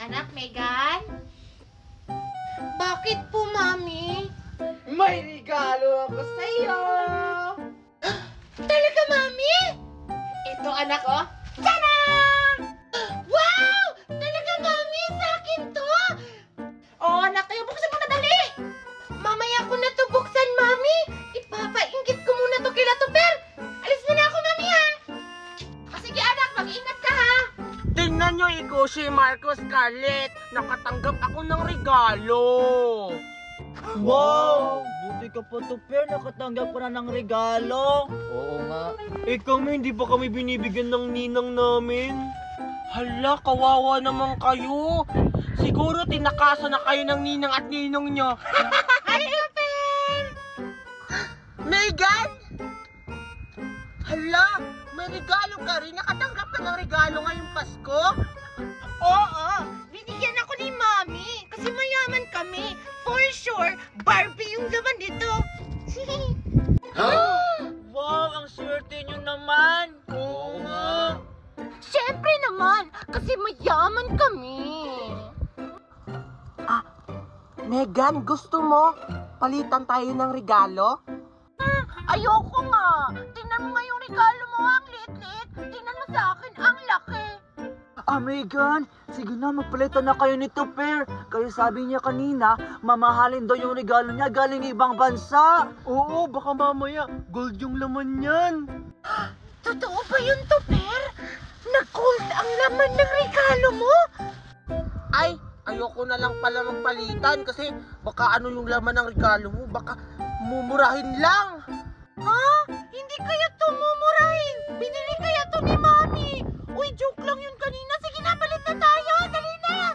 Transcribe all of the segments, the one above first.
Anak, Megan? Bakit po, Mami? May regalo ako sa'yo! Talaga, Mami? Ito, anak, oh. Tada! Wow! Talaga, Mami? Sa akin to? Oh, anak, kayo, buksan mo na dali! Mamaya ko na to buksan, Mami. Ipapainggit ko muna to kila Tupper. Alis mo na ako, Mami, ha? Sige, anak, mag-ingat ka, ha? Tingnan nyo, Ikushi, Marcos, Scarlett. Nakatanggap ako ng regalo. Wow! Buti ka pa, Tupper. Nakatanggap ka na ng regalo. Oo nga. Eh kami, hindi pa kami binibigyan ng ninang namin. Hala, kawawa naman kayo. Siguro tinakasan na kayo ng ninang at ninong nyo. Ay, Tupper! Megan! Hala, may regalo ka rin. Nakatanggap ka ng regalo ngayong Pasko? Oo, binigyan ako ni Mami kasi mayaman kami. For sure, Barbie yung laman dito. Wow! Ang swerte nyo naman. Oo nga. Siyempre naman, kasi mayaman kami. Megan, gusto mo palitan tayo ng regalo? Ayoko nga. Tingnan mo nga yung regalo mo, ang liit-liit. Tingnan mo sa akin, ang laki. Megan, sige na, magpalitan na kayo ni Tupper. Kaya sabi niya kanina, mamahalin daw yung regalo niya galing ibang bansa. Oo, baka mamaya gold yung laman yan. Totoo ba yun, Tupper? Nag-gold ang laman ng regalo mo? Ay, ayoko na lang pala magpalitan kasi baka ano yung laman ng regalo mo, baka mumurahin lang. Ha? Hindi kaya to mumurahin. Binili kaya to ni Mami. Uy, joke lang yun kanina. Sige na, palit na tayo. Dali na.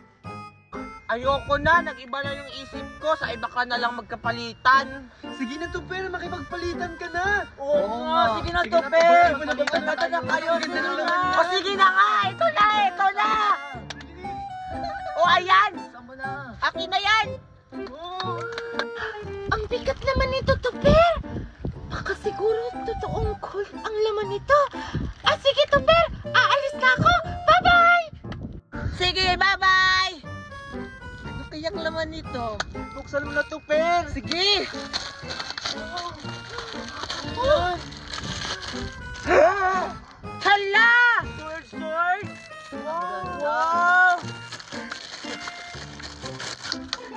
Ayoko na, nag-iba na yung isip ko, sa iba ka na lang magkapalitan. Sige na, Tupper, makipagpalitan ka na. Oo nga, sige na, Tupper. Magpalitan na kayo. Sige na. O sige na nga, ito na, ito na. O ayan, Saan mo na? akin na yan. Ang bigat naman nito, Tupper. Baka siguro totoong gold ang laman nito. Sige, Tupper. Aalis na ako. Bye-bye. Sige, bye-bye. Ano kayang laman nito? Buksan mo na, Tupper. Sige. Hala! Sword! Wow!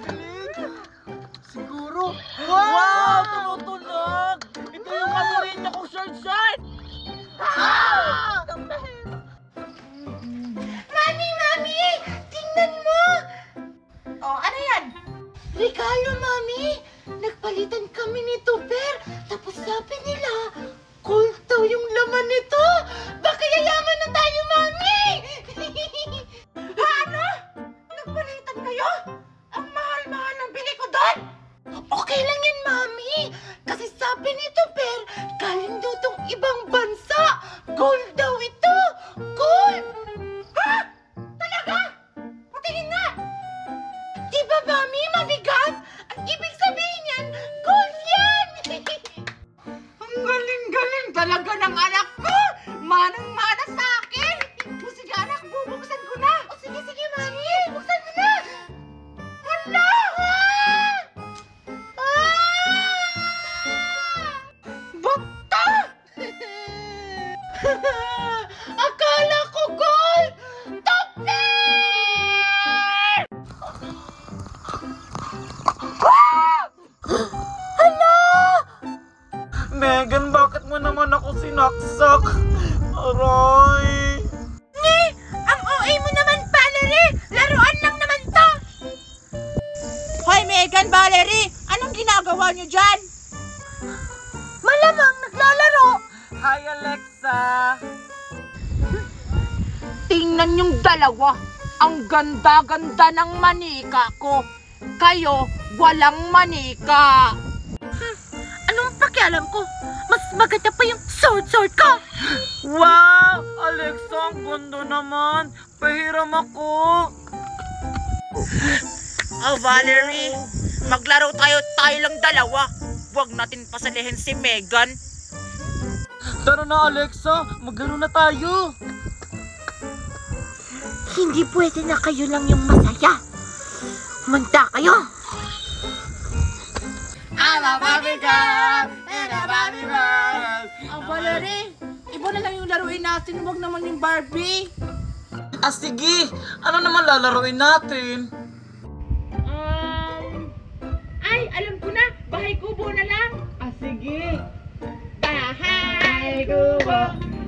Galing! Siguro. Wow! Tumutunog! Ito yung paborito kong sword! Mami! Tingnan mo. Oh, ano yan? Regalo, Mami. Nagpalitan kami ni Tupper. Tapos sabi nila, gold daw yung laman nito. Baka yayaman na tayo, Mami. Ano? Nagpalitan kayo? Ang mahal-mahal ng bili ko doon. Okay lang yan, Mami. Kasi sabi ni Tupper, galing daw tong ibang bansa. Gold daw ito. Gold! Ha? Talaga? Patingin nga! Di ba, Mami, mabigat? Ang ibig sabihin yan, gold yan! Ang galing-galing talaga ng anak ko! Manang-mana sa akin! O sige, anak, bubuksan ko na! O sige, Mami, buksan mo na! Hala! Bata! Akala ko gold! Tupper! Hala! Megan, bakit mo naman ako sinaksak? Aray! Ang OA mo naman, Valerie! Laruan lang naman to! Hoy, Megan, Valerie! Anong ginagawa niyo dyan? Malamang naglalaro! Hi, Alexa. Tingnan yung dalawa. Ang ganda-ganda ng manika ko. Kayo, walang manika. Anong pakialam ko? Mas maganda pa yung sword ko. Wow! Alexa, ang ganda naman. Pahiram ako. Oh, Valerie, maglaro tayo lang dalawa. Huwag natin pasalihin si Megan. Tara na, Alexa. Maglaro na tayo. Hindi pwede na kayo lang yung masaya. Manta kayo! I'm a Barbie girl in a Barbie world. Ang Valerie, iba na lang yung laruin natin. Huwag naman yung Barbie. Ah, sige. Ano naman lalaroin natin? Ay, alam ko na. Bahay kubo na lang. Ah, sige. Bahay kubo.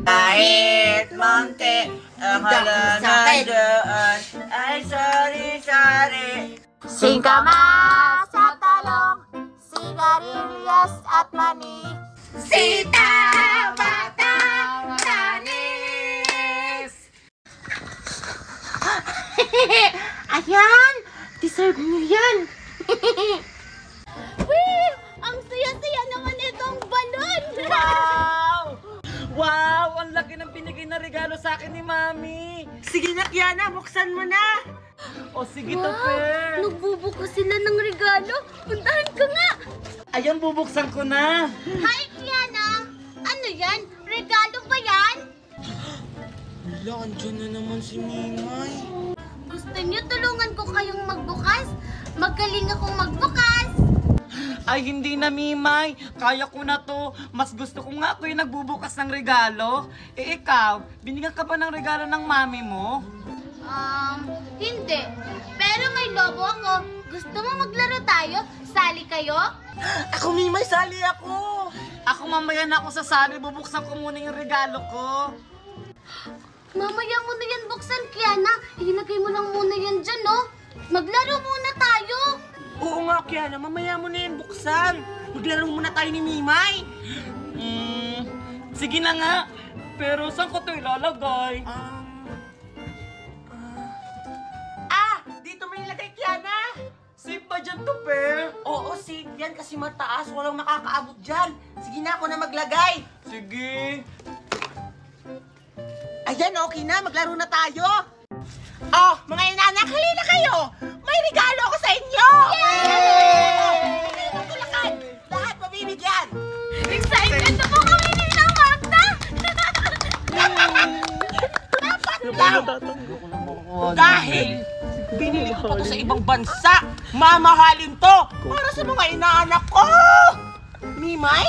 Kahit monte, ang halaman doon ay sari-sari. Singkamas at talong, sigarilyas at mani. Sita, bata, tanis. Ayan! Deserve niyo yan! Wee! Ang saya-saya naman itong balon! Wow! Wow! Ang laki ng binigay na regalo sa akin ni Mami. Sige na, Kiana, buksan mo na. O sige, Tupper. Nagbubukas sila ng regalo. Puntahan ka nga! Ayan, bubuksan ko na. Hi, Kiana! Ano yan? Regalo ba yan? Wala, andyan na naman si Mimay. Gusto niyo tulungan ko kayong magbukas? Magaling akong magbukas! Ay, hindi na, Mimay. Kaya ko na to. Mas gusto ko nga ako yung nagbubukas ng regalo. Eh, ikaw, binigyan ka ba ng regalo ng mami mo? Hindi. Pero may lobo ako. Gusto mo maglaro tayo? Sali kayo? Ako, Mimay, sali ako. Ako mamaya na ako sasali. Bubuksan ko muna yung regalo ko. Mamaya mo na yan buksan, Kiana. Ilagay mo lang muna yan dyan, no? Maglaro muna tayo. Oo nga, Kiana, mamaya mo na yan buksan. Maglaro muna tayo ni Mimay. Sige na nga. Pero saan ko ito ilalagay? Dito mo nilagay, Kiana. Safe ba dyan, Tupper? Oo, safe yan kasi mataas. Walang makakaabot dyan. Sige na, ako na maglagay. Sige. Ayan, okay na. Maglaro na tayo. Oh, mga inanak, halina kayo. May regalo ako sa inyo. Yay! Okay, magtulakan. Lahat mabibigyan. Excited na po kami ni Magda! Dapat lang. Dahil binili ko pa to sa ibang bansa. Mamahalin to. Para sa mga inaanak ko. Mimay?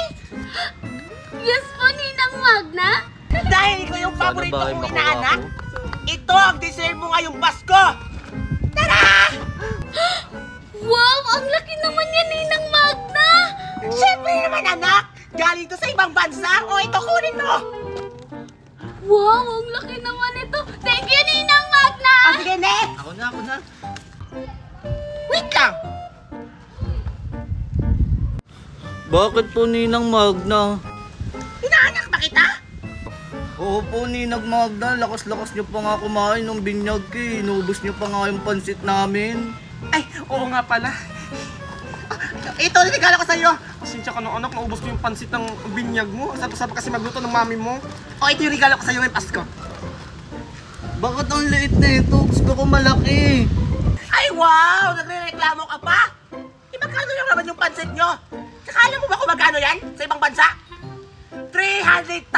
Yes po, Ninang Magna! Dahil ikaw yung paborito kong inaanak, ito ang deserve mo ngayong Pasko! Tara! Wow! Ang laki naman yan, Ninang Magna! Siyempre naman anak! Galing to sa ibang bansa! O ito, kunin mo! Wow! Ang laki naman ito! Thank you, Ninang Magna! Ah, sige, next! Ako na. Wait lang! Bakit po, Ninang Magna? Inaanak ba kita? Oo po, Ninang Magna. Lakas-lakas niyo pa nga kumain ng binyag eh. Inubos niyo pa nga yung pansit namin. Ay, oo nga pala. Ito, regalo ko sa'yo. Pasensya ka na anak, naubos ko yung pansit ng binyag mo. Sapa-sapa kasi magluto ng mami mo. O, ito yung regalo ko sa'yo ngayong Pasko. Bakit ang liit na ito? Gusto ko malaki. Ay, wow! Nagre-reklamo ka pa? Magkano yung naman yung pansit nyo? Saka alam mo ba kung magkano yan sa ibang bansa? $300,000!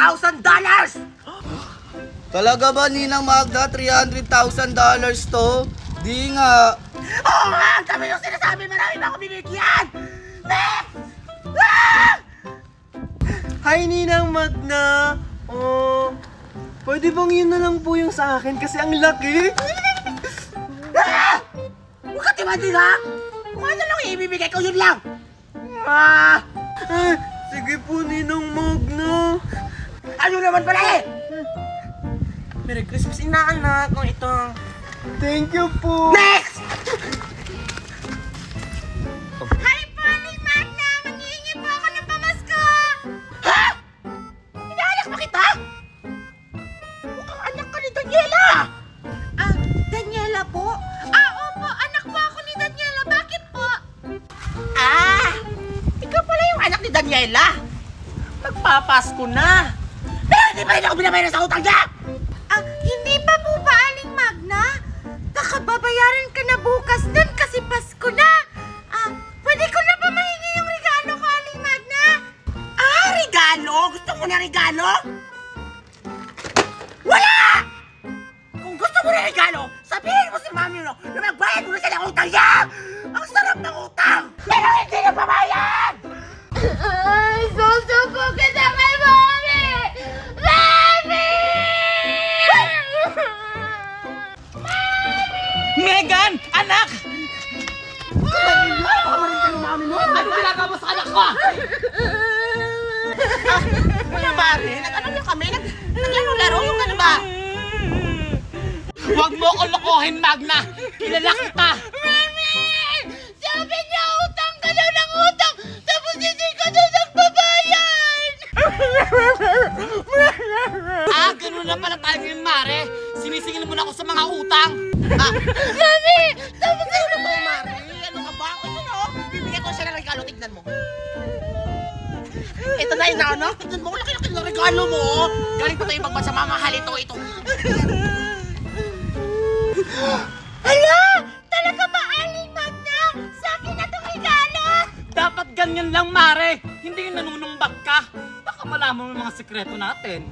Talaga ba, Ninang Magda? $300,000 to? Di nga. Oo nga! Ang dami yung sinasabi! Marami ba ako binigyan? Next! Ah! Hi, Ninang Magna! Oh, pwede bang yun na lang po yung sa akin kasi ang laki? Ah! Huwag ka timandi lang! Kung ano lang ibibigay ko, yun lang! Ah! Sige po, Ninang Magna. Ano naman pala eh? Merry Christmas, inaanak ko ito. Thank you po. Next! Hi po, Ninang Magna! Mangihingi po ako ng pamasko! Ha? Inaanak ba kita? Mukhang anak ka ni Daniela! Ah, Daniela po? Opo, anak po ako ni Daniela. Bakit po? Ah! Ikaw pala yung anak ni Daniela! Magpapasko na! Pero di pa rin ako binabayaran sa utang niya! Ah, hindi pa po ba, Aling Magna? Baka babayaran ka na bukas nun kasi Pasko na. Ah, pwede ko na ba mahingi yung regalo ko, Aling Magna? Ah, regalo? Gusto mo na regalo? Wala! Kung gusto mo na regalo, regalo, sabihin mo si mami no, na magbayad mo na siya ng utang niya! Ang sarap ng utang! Pero hindi na babayad! Susuko kita kay Mami! Mami! Megan! Anak! Ano ginagawa mo sa anak ko? Wala ba rin? Nag-ano lang kami? Naglaro-laro yung ano ba? Huwag mo ko lokohin, Magna! Kilala kita! Mami! Sabi niya utang ka daw ng utang, tapos hindi ka daw nagbabayad! Ganun na pala tayo ngayon, Mare. Sinisingil mo na ako sa mga utang. Mami! Tapos Ano ba, Mari? Ano ka ba? Ito no? Bibigyan ko siya ng regalo, tignan mo. Ito na yung anak. Tignan mo, laki-laki ng regalo mo. Galing pa ito ibang bansa, mamahal ito. Hala! Talaga ba, Aling Magna? Sa akin na itong regalo! Dapat ganyan lang, Mare. Hindi yung nanunumbag ka. Baka malaman mo yung mga sekreto natin.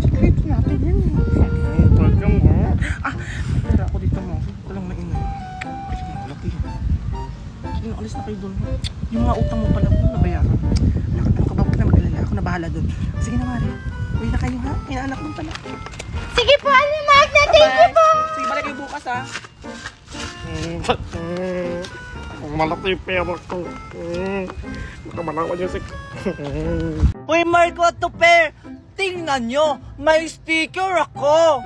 Secret natin yun eh. Talagang mo. Tara ako dito mo. Ito lang maingay. Ay, malaki. Sige, alis na kayo doon. Yung mga utang mo pala, nabayaran. Ano ka ba? Huwag na mag-alala. Ako na bahala doon. Sige na, Mari. Uwi na kayo ha. May anak doon pala. Sige po, Aling Magna. Thank you po! Sige, balik kayo bukas ha. Malaki yung pera ko. Nakamalawan yung Uy, Marco at Tuper! Tingnan nyo! May sticker ako!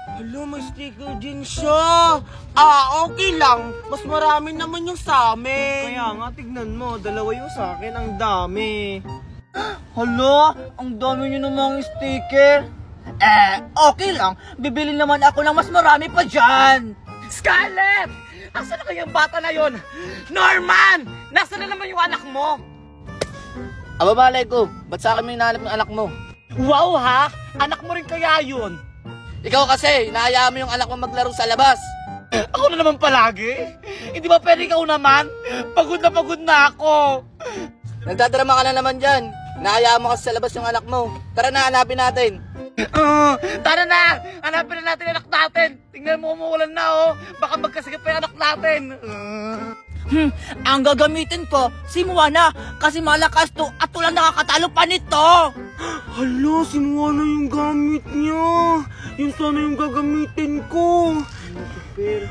Hala, may sticker din siya. Okay lang. Mas marami naman yung sa amin. Kaya nga, tignan mo. Dalawa yung sa akin. Ang dami. Hala, ang dami nyo namang sticker. Okay lang. Bibili naman ako ng mas marami pa dyan. Scarlett! Asan na kayang bata na yon? Norman! Nasaan na naman yung anak mo? Aba, malay ko. Ba't sa akin may hinahanap ng anak mo? Wow ha? Anak mo rin kaya yun? Ikaw kasi, hinahayaan mo yung anak mo maglaro sa labas. Ako na naman palagi? Hindi ba pwede ikaw naman? Pagod na ako. Nagdadrama ka na naman dyan. Hinahayaan mo kasi sa labas yung anak mo. Tara na, hanapin natin. Tara na! Hanapin na natin yung anak natin. Tingnan mo, umuulan na oh. Baka magkasakit pa yung anak natin. Ang gagamitin ko, si Moana, kasi malakas to at walang nakakatalo pa nito. Hala, si Moana yung gamit niya. Yung sana yung gagamitin ko.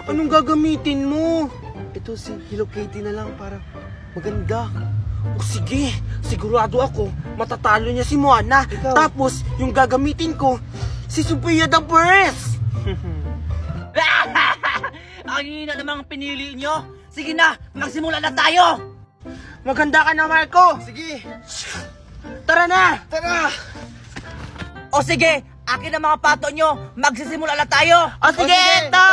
Anong gagamitin mo? Ito si Hello Kitty na lang para maganda. O sige, sigurado ako, matatalo niya si Moana. Ikaw. Tapos, yung gagamitin ko, si Sophia the First. Ang hina namang pinili nyo. Sige na, magsimula na tayo. Maganda ka na, Marco. Sige, Tara na. tara! O sige, akin ang mga pato nyo. Magsisimula na tayo. O sige, ito.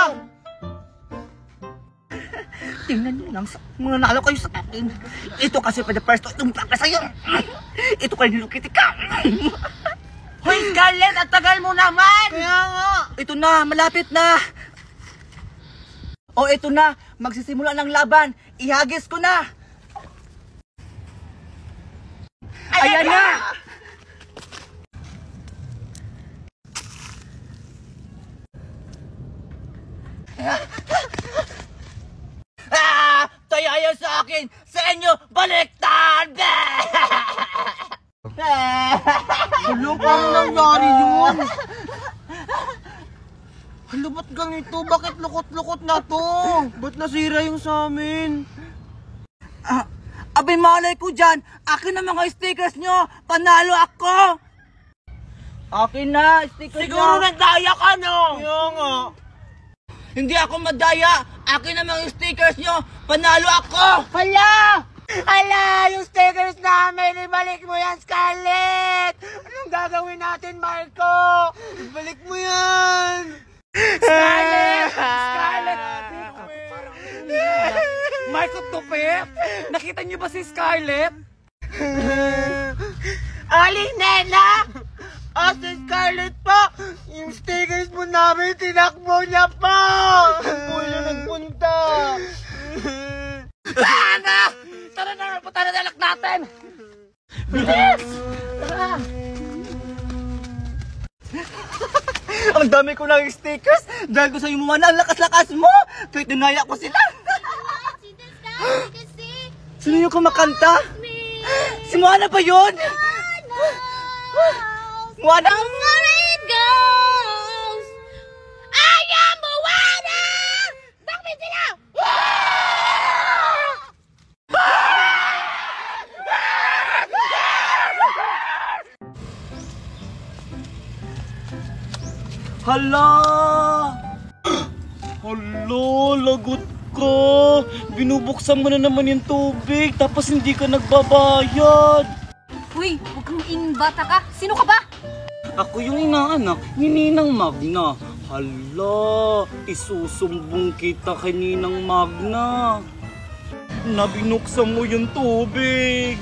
Tingnan nyo lang, mananalo kayo sa akin. Ito kasi pa the first to tumpak ka sa'yo. Ito kayo nilukiti ka. Hoy, Scarlett, at tagal mo naman. Kaya nga! Ito na, malapit na. O ito na, magsisimula ng laban. Ihagis ko na. Ayan na! Tayo ayaw sa akin! Sa inyo, baliktad! Hala, paano nangyari yun? Hala, ba't ganito? Bakit lukot-lukot na to? Ba't nasira yung sa amin? Abay malay ko dyan! Akin na mga stickers nyo! Panalo ako! Akin na, stickers Siguro nyo! nagdaya ka, no? Kaya nga. Hindi ako madaya! Akin na mga stickers nyo! Panalo ako! Hala! Hala! Yung stickers namin! Ibalik mo yan, Scarlett! Anong gagawin natin, Marco? Balik mo yan! Scarlett! Scarlett! Marco Tuper! Nakita niyo ba si Scarlett? Aling Nena! O si Scarlett po! Yung stickers mo namin, tinakbo niya po! Wala nagpunta! Ana! Tara na! Punta na anak natin! Bilis! Tara! Ang dami ko ng stickers dahil ko sa yung mga ang lakas-lakas mo. Kahit dinaya ko sila. Sino yung kumakanta? Si Moana ba yun? Moana? It goes. I am Moana! Bakit sila? Hala! Hala, lagot ka. Binubuksan mo na naman yung tubig, tapos hindi ka nagbabayad. Uy, huwag kang mainging bata ka. Sino ka ba? Ako yung inaanak ni Ninang Magna. Hala, isusumbong kita kay Ninang Magna. Na binuksan mo yung tubig.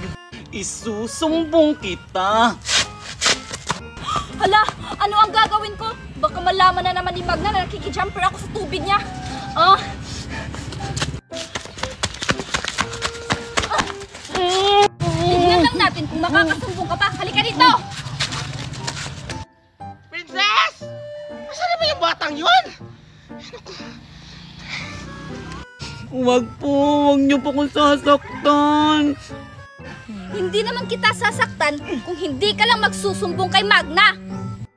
Isusumbong kita. Hala, ano ang gagawin ko? Baka malaman na naman ni Magna na nakikijumper ako sa tubig niya. Tignan lang natin kung makakasumbong ka pa. Halika dito! Princess! Asan ba yung batang yun? Huwag niyo po kung sasaktan. Hindi naman kita sasaktan kung hindi ka lang magsusumbong kay Magna.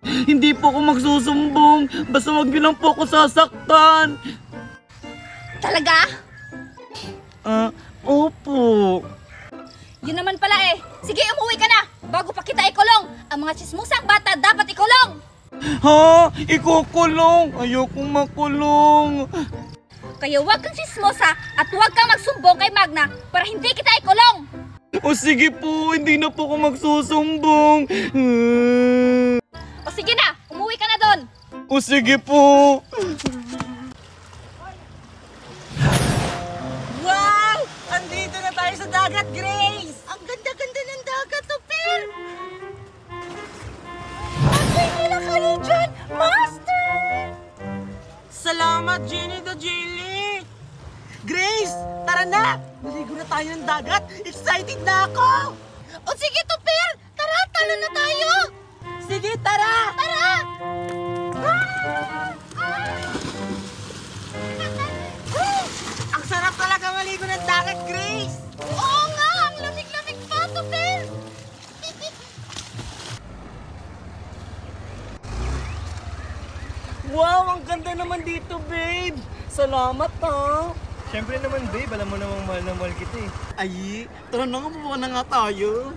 Hindi po ako magsusumbong. Basta wag niyo lang po ako sasaktan. Talaga? Opo. Yun naman pala eh. Sige, umuwi ka na. Bago pa kita ikulong. Ang mga chismusang bata dapat ikulong. Ha? Ikukulong? Ayokong makulong. Kaya huwag kang chismosa at huwag kang magsumbong kay Magna para hindi kita ikulong. O sige po, hindi na po ako magsusumbong. O sige na, umuwi ka na doon. O sige po. Wow! Andito na tayo sa dagat, Grace! Ang ganda-ganda ng dagat, Tupir! Patay nila kayo dyan, Master! Salamat, Jenny the Jelly! Grace, tara na! Naligo na tayo ng dagat! Excited na ako! O sige, Tupir! Tara, talo na tayo! Sige, tara! Tara! Ang sarap talaga maligo ng dagat, Grace! Oo nga! Ang lamig-lamig pa, Tupir! Wow, ang ganda naman dito, babe. Salamat, ha. Siyempre naman, babe. Alam mo namang mahal na mahal kita eh. Ay, tara na nga, bubuka na nga tayo.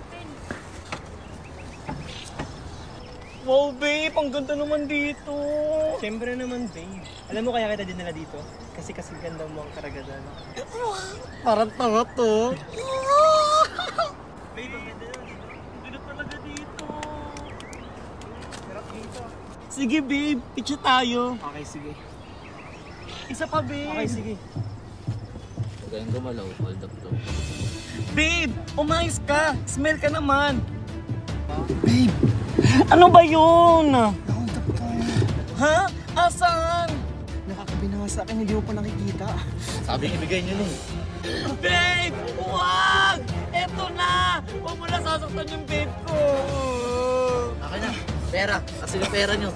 Wow, babe, ang ganda naman dito. Siyempre naman, babe. Alam mo kaya kita dinala dito? Kasi ganda mo ang karagatan. Parang tanga to. Babe, ang ganda na. Ang ganda talaga dito. Sarap dito. Sige, babe, picture tayo. Okay, sige. Isa pa, babe. Okay, sige. Huwag kayong gumalaw. Hold up to. Babe, umayos ka. Smell ka naman. Babe, ano ba yun? Hold up ka. Ha? Asan? Nakakabi na nga sa akin, hindi mo pa nakikita. Sabi ibigay niyo nun. Babe, huwag! Eto na! Huwag mo na sasaktan yung babe ko. Akin na. Pera. Kasi yung pera niyo.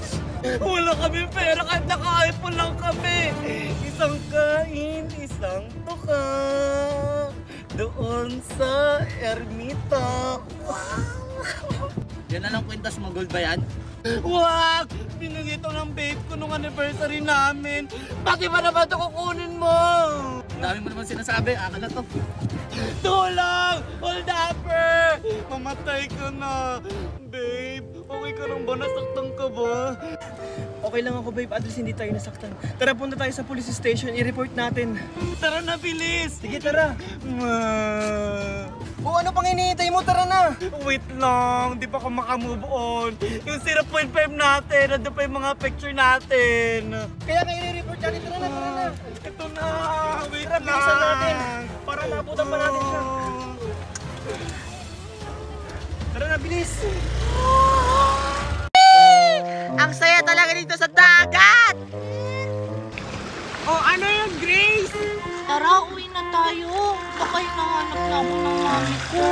Wala kami pera kahit naka-iPhone lang kami. Isang kain, isang tuka. Doon sa ermita. Yan na lang kwintas mo. Gold ba yan? Wag! Binigay ito ng babe ko nung anniversary namin. Bakit ba naman ito kukunin mo? Ang dami mo naman sinasabi. Akin na to. Tulong! Hold upper! Mamatay ka na. Babe, okay ka lang ba? Nasaktan ka ba? Okay lang ako, babe. At least hindi tayo nasaktan. Tara, punta tayo sa police station. I-report natin. Tara na, bilis! Sige, tara. O ano pang hinihintay mo? Tara na! Wait lang, di pa ako makamove on. Yung 0.5 natin, nandun pa yung mga picture natin. Kaya kayo i-report natin. Tara na, tara na! Ito na, wait Tara, bilisan natin. lang. Para maabutan pa natin siya. Tara na, bilis. Ang saya talaga dito sa dagat! Oh, ano yun, Grace? Tara, uwi na tayo. Baka hinahanap na ako ng mami ko.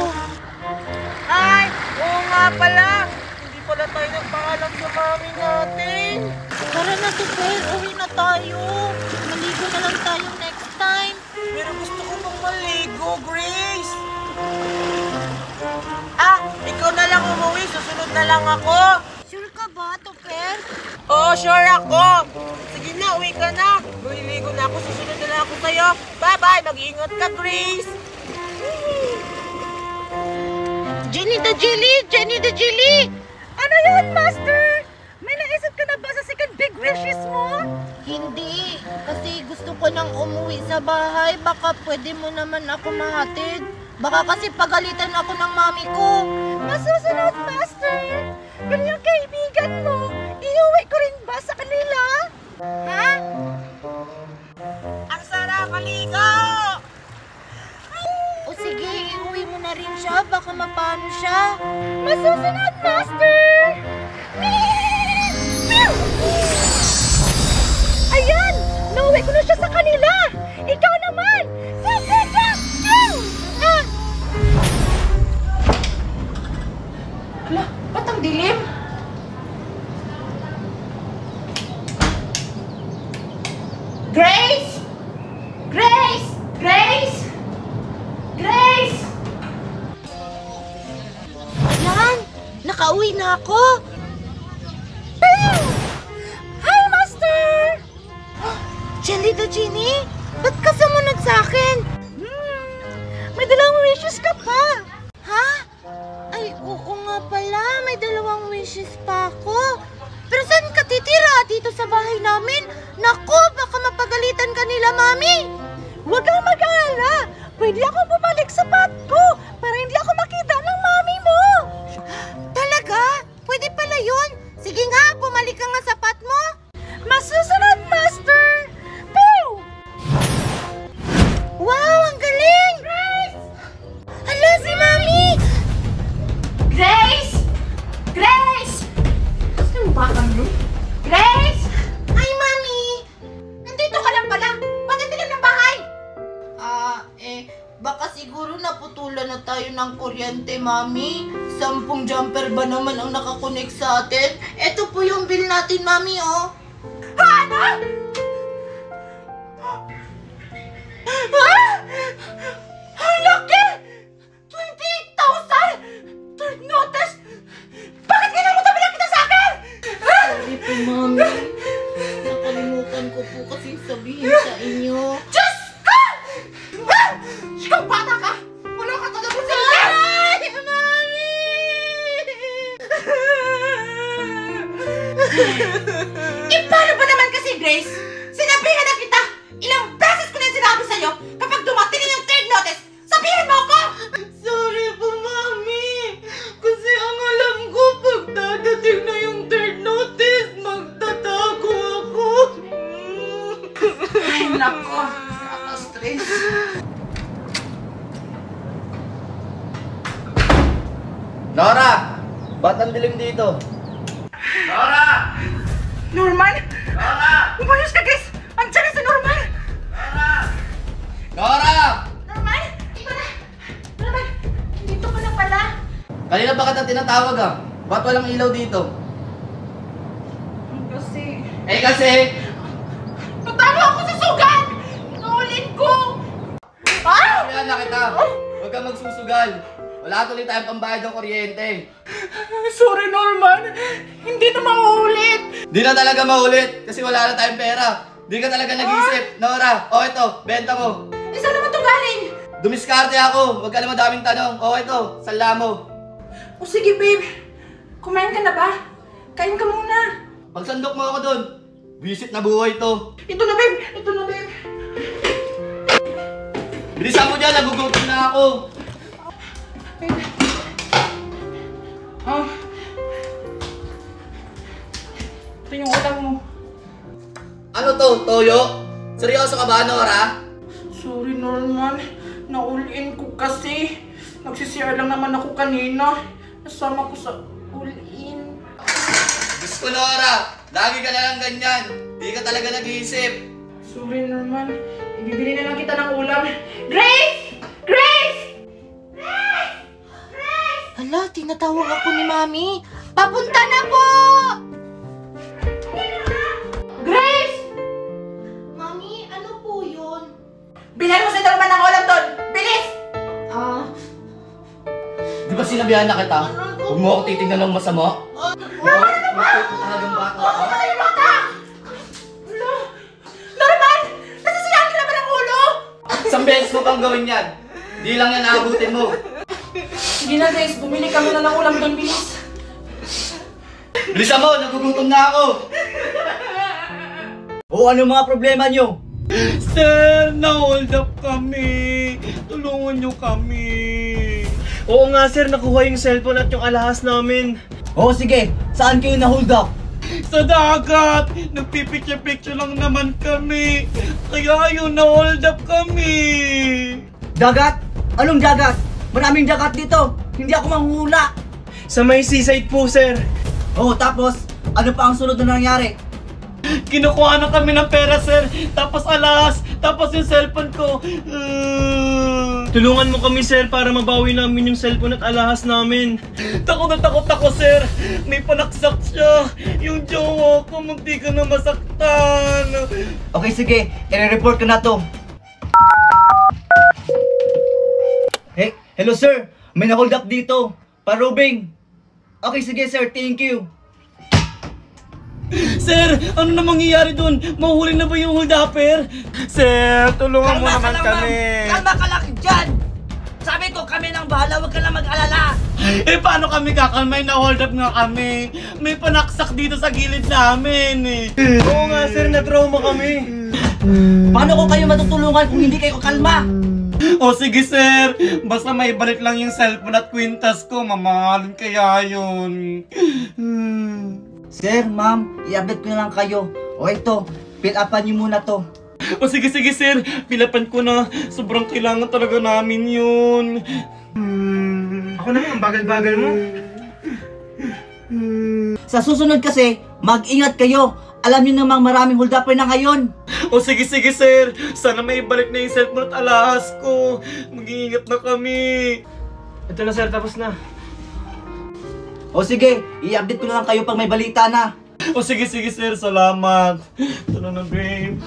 Ay! Oo nga pala! Hindi pala tayo nagpaalam sa mami natin! Ate Pel, uwi na tayo. Maligo na lang tayo next time. Pero gusto ko pang maligo, Grace. Ikaw na lang umuwi. Susunod na lang ako. Sure ka ba, Tupper? Oo, sure ako. Sige na, uwi ka na. Maliligo na ako. Susunod na lang ako sa'yo. Bye-bye. Mag-iingat ka, Grace. Jenny the Jelly! Jenny the Jelly! Ano yun, Master? May naisip ka na ba sa second big wishes mo? Hindi. Kasi gusto ko nang umuwi sa bahay. Baka pwede mo naman ako mahatid. Baka kasi pagalitan ako ng mami ko. Masusunod, Master! Kung yung kaibigan mo, iuwi ko rin ba sa kanila? Ha? Ang sarap, maligo! O sige, iuwi mo na rin siya. Baka mapano siya. Masusunod, Master! Ayan! Nauwi ko na siya sa kanila! Ikaw naman! Hala, ba't ang dilim? Grace! Grace! Grace! Grace! Ayan! Nakauwi na ako! Hi, Master! Jelly the Genie? Ba't ka sumunod sa akin? May dalawang wishes ka pa! Ha? Ay, oo nga pala. May dalawang wishes pa ako. Pero saan ka titira? Dito sa bahay namin? Naku, baka mapagalitan ka nila, Mami! Huwag kang mag-aalala. Pwede akong bumalik sa pot ko para hindi ako makita ng Mami mo. Talaga? Pwede pala yun. Sige nga, bumalik ka nga sa pot mo. Masusunod, Master! Pew! Wow, ang galing! Grace! Hala, si Mami! Grace! Grace! Saan ba kami? Grace! Hi, Mami! Nandito ka lang pala. Bakit dilim ng bahay? Baka siguro naputulan na tayo ng kuryente, Mami. 10 jumper ba naman ang nakakonect sa atin? Ito po yung bill natin, Mami, oh. Ano? Ang laki! 28,000! Third notice! Bakit ka naman tabi kita sa akin? Sorry po, Mami. Nakalimutan ko po kasi sabihin sa inyo. Diyos ka! Ikaw bata ka! Wala ka talagang salita! Ay, Mami! Paano ba naman kasi, Grace? Sinabihan na kita! Ilang beses ko na sinabi sa'yo, kapag dumating na yung third notice, sabihin mo ako! Sorry po, Mami! Kasi ang alam ko, pag dadating na yung third notice, magtatago ako! Ay, nako! Nakaka-stress! Nora! Ba't ang dilim dito? Nora! Norman! Nora! Umayos ka, Grace! Andiyan na si Norman! Nora! Nora! Norman! Ikaw na! Norman! Dito ka na pala! Kanina ba kita tinatawag ah? Ba't walang ilaw dito? Kasi... Kasi... Natalo ako sa sugat! Naulin ko! Kaya na kita! Huwag kang magsusugal! Wala tuloy tayong pambayad ng kuryente! Sorry, Norman! Hindi na mauulit! Di na talaga maulit kasi wala na tayong pera! Di ka talaga nag-iisip! Nora! O ito, benta mo! Saan naman ito galing? Dumiskarte ako! Huwag ka na madaming tanong! O ito, sala mo! O sige, babe. Kumain ka na ba? Kain ka muna. Pagsandok mo ako dun! Visit na buhay to! Ito na, babe. Ito na, babe. Bilisan mo dyan! Nagugutom na ako! Ito yung utang mo. Ano to? Toyo? Seryoso ka ba, Nora? Sorry, Norman. Naul-in ko kasi. Nagsisiyar lang naman ako kanina. Nasama ko sa all-in. Diyos ko, Nora! Lagi ka na lang ganyan! Di ka talaga nag-iisip! Sorry, Norman. Ibibili na lang kita ng ulam. Grace! Grace! Grace! Grace! Hala, tinatawag ako ni Mami. Papunta na po! Grace! sinabihan na kita. Huwag mo ako titignan ng masama. Tama na naman! Talagang bata Oo, ka. talaga yung bata! Hala! Norman! Nasasayang ka naman ang ulo! Isang beses mo kang gawin yan. Di lang yan aabutin mo. Sige na guys, bumili kami na ng ulam doon, bilis. Bilisan mo, nagugutom na ako. O ano mga problema nyo? Sir, na-hold up kami. Tulungan nyo kami. Oo nga sir, nakuha yung cellphone at yung alahas namin. O sige, saan kayo na-hold up? Sa dagat! Nagpipicture-picture lang naman kami. Kaya yun, na-hold up kami. Dagat? Anong dagat? Maraming dagat dito. Hindi ako manghula. Sa may seaside po sir. O tapos, ano pa ang sunod na nangyari? Kinukuha na kami ng pera sir. Tapos alahas. Tapos yung cellphone ko. Tulungan mo kami sir para mabawi namin yung cellphone at alahas namin. Takot na takot ako sir. May panaksak siya. Yung jowa ko munti ka na masaktan. Okay sige, i-report ko na to. Hey, hello sir. May na-hold up dito. Parubing. Okay sige sir, thank you. Sir, ano na mangyayari dun? Mahuli na ba yung hold-upper? Sir, tulungan mo naman kami. Kalma ka lang dyan. Sabi ko kami nang bahala, huwag ka lang mag-alala. Eh, paano kami kakalmay na hold up nga kami? May panaksak dito sa gilid namin eh. Oo nga sir, na-trauma kami. Paano ko kayo matutulungan kung hindi kayo kalma? O sige sir, basta may balik lang yung cellphone at kwintas ko, mamahalin kaya yun. Sir, ma'am, i-update ko na lang kayo. O ito, fill upan niyo muna to. O sige sir, pilapan ko na. Sobrang kailangan talaga namin yun. Ako naman, ang bagal-bagal mo. Sa susunod kasi, mag-ingat kayo. Alam niyo namang maraming hold-upper na ngayon. O sige sir, sana may balik na yung cellphone at alahas ko. Mag-iingat na kami. Ito na sir, tapos na. O sige, i-update ko na lang kayo pag may balita na. O sige sir, salamat. Ito na babe.